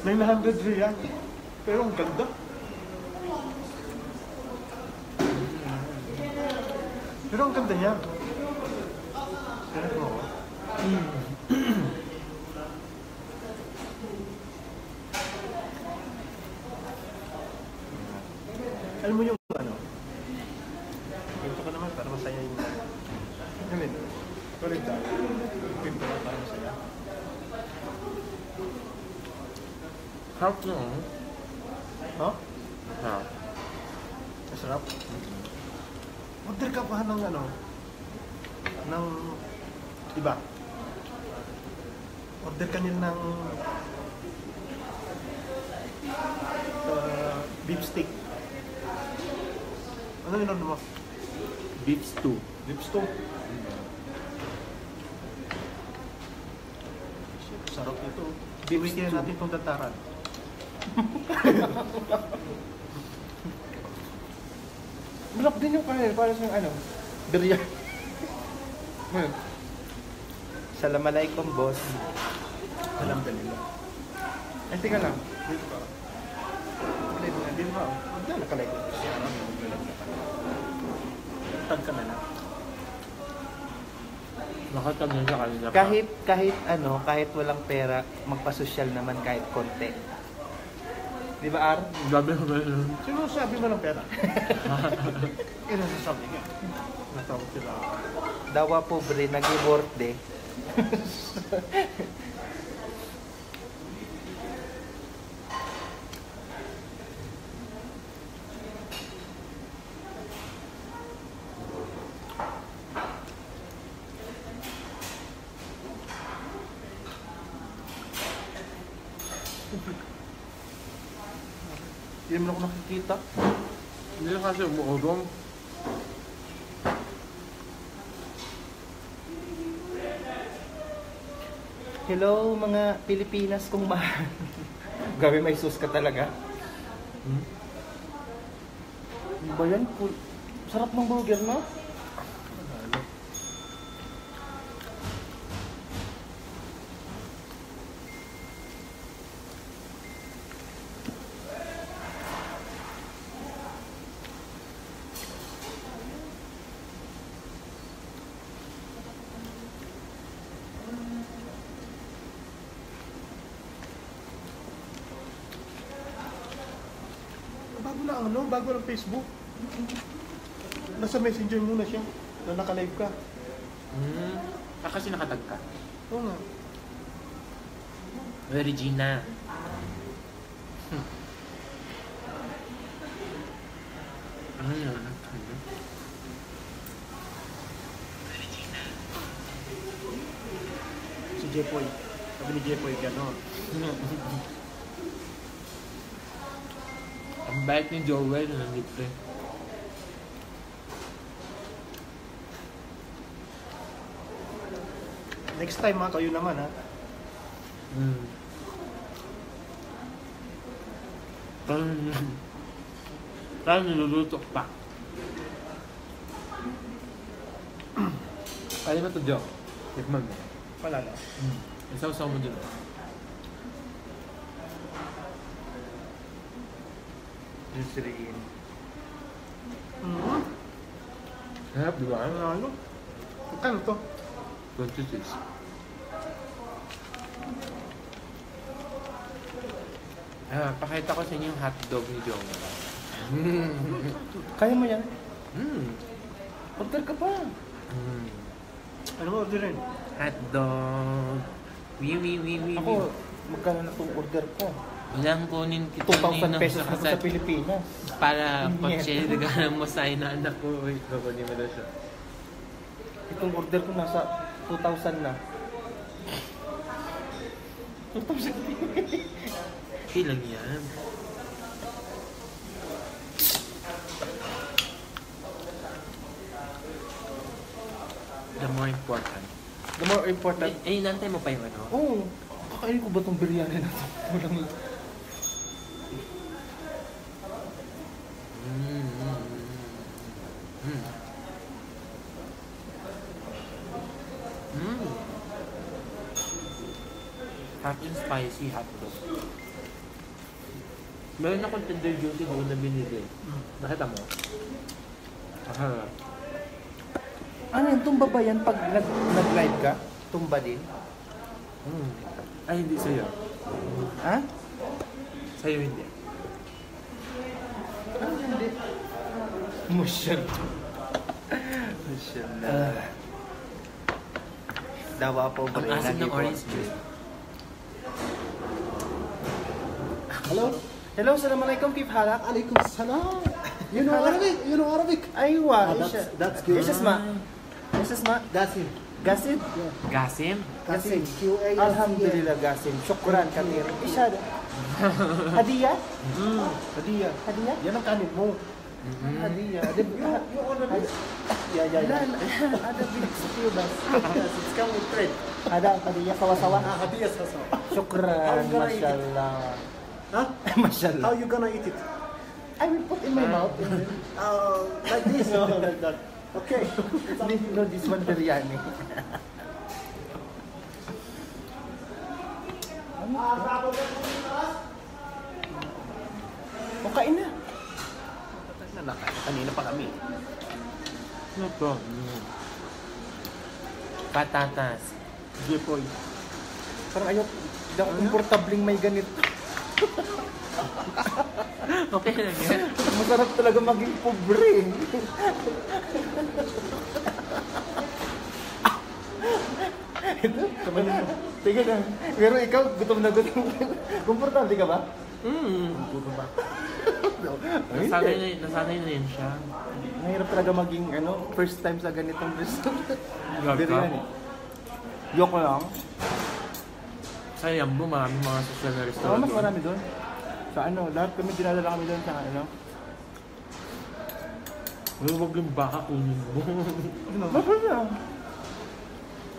900 real. Pero ang ganda. Pero ang ganda niya. Pero mo. Alam mo yung ano? Pinto ka naman para masaya yung I mean, ulit daw. Pinto ka para masaya. Harap na No? Ha? Masarap. Order ka pa ng ano? Ng iba. Order ka nila ng beef steak. Ano yun mo? Beef stew. Beef stew. Sarap ito. Bibigyan natin itong dataran. Malap din yung kanin. Para sa ano? Biryani. Assalamualaikum, boss. Alam ka nila. Ay, tika lang. Dito ka. Dito ka. Huwag na nakalay ko. Tag ka na lang. Nakatagyan sa kanila pa. Kahit walang pera, magpasosyal naman kahit konti. Di ba, Ar? Gabi na ba yun? Sino sabi mo ng pera? Ano sasabi niya? Natawag sila. Dawa pobre, nag-birthday. Hindi naman ako nakikita. Hindi na kasi umuurong. Hello, mga Pilipinas kong mahal. Gabi may sus ka talaga. Ano ba yan? Sarap ng burger, no? Bago ng Facebook. Nasa messenger muna siya na naka-live ka. Kasi nakatag ka. Oo nga. Regina. Ano yun? Si Jepoy. Sabi ni Jepoy gano'n. Ang bait ni Joel na libre. Next time ha, kayo naman ha. Parang niluluto pa. Kaya mo ito, Jo? Tikman mo. Wala na. Isaw-saw mo dito. Eucerin. Harap, di ba? Ano? Kano to? 26. Pakita ko sa inyo yung hotdog ni Joel. Kaya mo yan? Order ka pa. Ano mo orderin? Hotdog. Wee. Ako, magkano na itong order ko? Walang kunin kita 2,000 pesos ako sa Pilipinas. Para pag-share mo sa inaanak ko. Wait, kukunin mo na siya. Itong order ko nasa 2,000 na. 2,000. Ilang yan? The more important. The more important. Inantay mo pa yung ano? Oo. Kakainin ko ba itong biryani na ito? Walang... Hot and spicy hotdog. Meron akong tender juicy doon na binili. Nakita mo? Aha. Ano yun? Tumba ba yan pag nag-live ka? Tumba din? Ay, hindi sa'yo. Ha? Sa'yo hindi. Ano hindi? Musyal. Musyal na. Dawa po ba Ang asin ng orange juice. Hello? Hello, Assalamualaikum. Kif halak? Alaikum salam. You know Arabic? You know Arabic? Aywa. That's good. Yes, ma. Yes, ma. Gasim. Gasid? Gasim? Gasim. QA. Alhamdulillah, Gasim. Syukran, Katir. Isa. Hadiah? Hadiya. Hadiah? Yan ang kanin mo. Hadiah. You order this? Yeah, yeah, لا yeah. لا هذا بالكسيو بس Yes, it's come with bread. هذا هدية سوا سوا Hadiya sasa. شكرا How you gonna ما eat شاء it? الله Huh? ما شاء How الله you gonna eat it? I will put in my mouth Like this? Like that. Okay. no this one biryani o kain na kanina pa kami Ano to? Patatas. Jepoy parang ayaw hindi ako komportabling may ganito Okay lang yan. masarap talaga maging pobre Sige na. Pero ikaw, gutom na gutom. Komportable ka ba? Gutom ba? Nasanay na yun siya. Mahirap talaga maging first time sa ganitong restaurant. Gag ka? Biryani. Yoko lang. Sa Yambo, maraming mga social na Oo, restaurant. mas marami doon. Sa lahat kami dinadala kami doon sa Huwag yung baka kunin mo. Masarap na.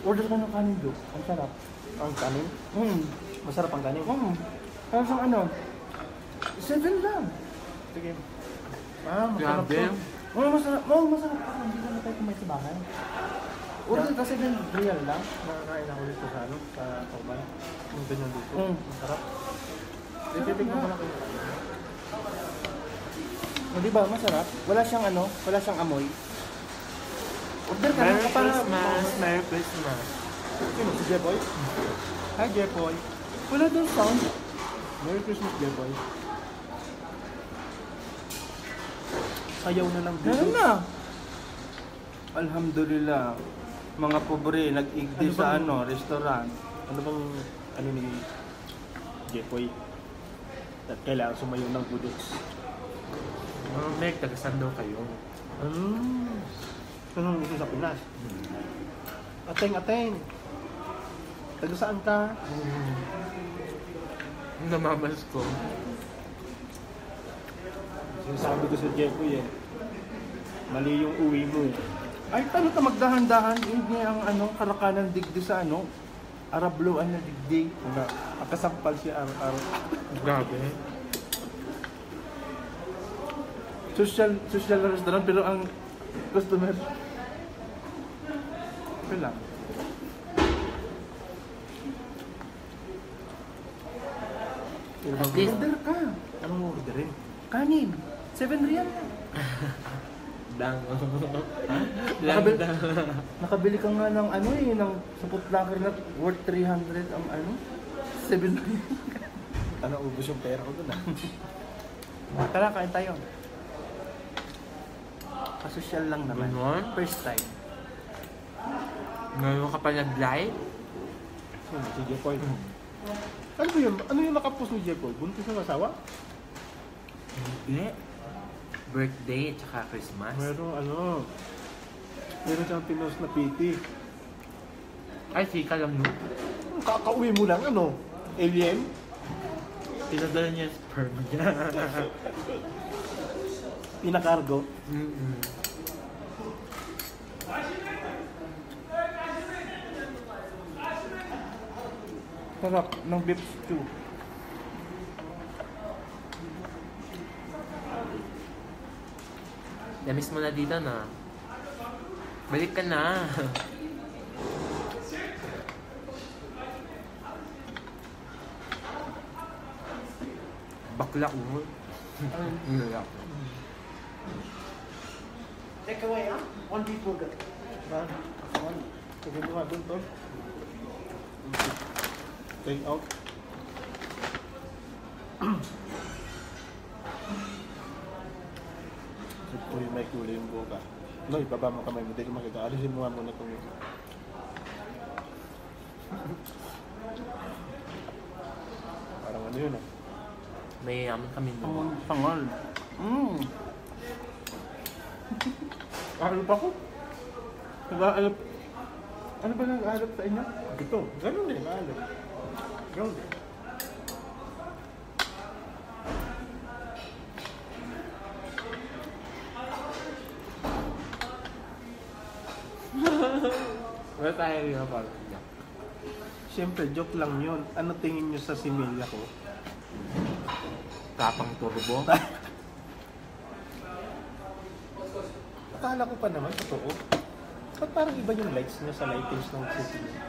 Order ka ng kanin doon. Ang sarap. Ang kanin? Masarap ang kanin. Parang siyang 7 lang. Sige. Masarap Grabe. to. Masarap. Masarap. Hindi na tayo kumain sa bahay. Order ka 7 real lang. Nakakain ako dito sa sa Tauban. Yung ganyan dito. Masarap. Titignan ko lang kayo. Di ba, masarap? Wala siyang amoy. Order ka Merry na para... Christmas! Merry Christmas! Sino? Si Jepoy? Hi, Jepoy. Wala doon sound. Merry Christmas, Jepoy. Sayaw na lang Meron na. Alhamdulillah. Mga pobre, nag-igdi Ano sa bang- restaurant. Ano bang ni Jepoy? At kailangan sumayaw ng budots. Meg, taga-saan daw kayo? Anong dito sa Pinas? Ateng. Taga saan ka? Namamas ko. Sinasabi ko sa Jepoy mali yung uwi mo Ay, paano ka magdahan-dahan? Hindi ang karakanan digdi sa Arabloan na digdi. Akasampal siya araw-araw. Grabe. Social na restaurant pero ang customer okay lang. At least, Order ka. Anong orderin? Kanin. 7 real. dang. Nakabili, Lang. nakabili ka nga ng ng sa Footlocker na worth 300 ang 7 real. Ubus yung pera ko dun Tara, kain tayo. Kasosyal lang naman. Ganon? First time. Ngayon ka pa nag-live? Si Jepoy. Ano ba yun? Ano yung nakapost ni Jepoy? Buntis ng asawa? Hindi. Birthday at saka Christmas. Meron siyang pinost na PT. Ay, sika lang no? Kakauwi mo lang, alien? Pinadala niya yung sperm niya. Pinakargo. Sarap ng beef stew. Namiss mo na dito na. Balik ka na. Bakla mo. Nilak. Take away, ah? One beef burger. Ha? Sabi mo nga doon, tol. Take out. Ito yung may kulay yung buka. No, ibaba mo kamay mo. Dito makita. Alisin mo nga muna itong parang ano yun ah. May yaman kami nun. Pangal. Ahalap ako. Nag-aalap. Ano ba nag-aalap sa inyo? Ito. Ganun din. Nag-aalap. Ganun din. Wala tayo rin na parang. Siyempre, joke lang yun. Ano tingin nyo sa similya ko? Tapang turbo. Akala ko pa naman, totoo. Ba't parang iba yung lights niya sa lightings ng city niya?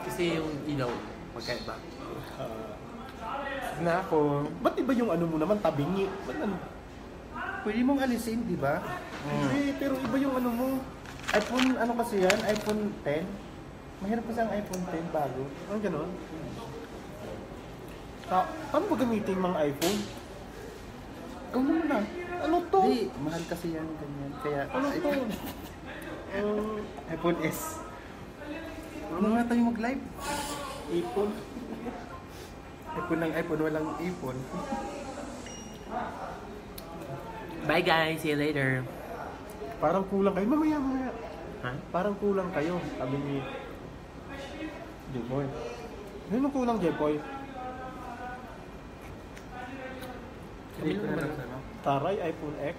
Kasi yung ilaw, magkaiba. Na ako. Ba't iba yung ano mo naman, tabingi? Ba't ano? Pwede mong alisin, di ba? Hindi, pero iba yung ano mo. iPhone, ano kasi yan? iPhone 10? Mahirap kasi ang iPhone 10 bago. Ano ganon? Paano ba gamitin yung mga iPhone? Ikaw naman na. Ano to? Hindi, mahal kasi yan, ganyan. Kaya, Ano to? iPhone S. Ano nga tayo mag-live? iPhone? iPhone ng iPhone, walang iPhone. Bye guys, see you later. Parang kulang kayo. Mamaya. Ha? Parang kulang kayo. Sabi ni J-Boy. Ano kulang, J-Boy? Kami lang naman. ano? Taray, iPhone X.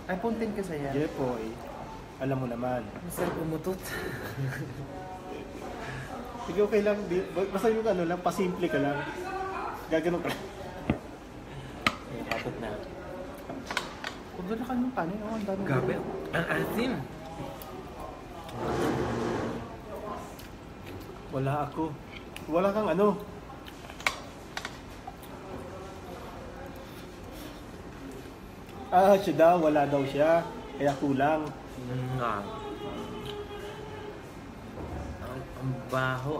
iPhone 10 kasi yan. J-Boy. Alam mo naman. Masarap umutot. Sige, okay lang. Basta yung ano lang, pasimple ka lang. Gaganon ka. Atot na. Huwag na ka ng kanin. Oh, ang dami. Gabi. Ang asim. Wala ako. Wala kang ano. Siya daw. Wala daw siya. Kaya kulang. Nga. Ang baho.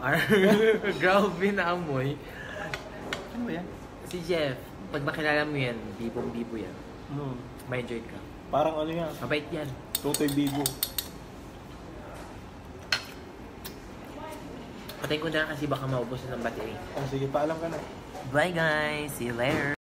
Grabe na amoy. Ano ba yan? Si Jeff, pag makilala mo yan, bibong-bibo yan. May enjoy ka. Parang ano yan. Mabait yan. Totoy Bibo. Patayin ko na lang kasi baka maubos na ng battery. Sige, paalam ka na. Bye guys! See you later!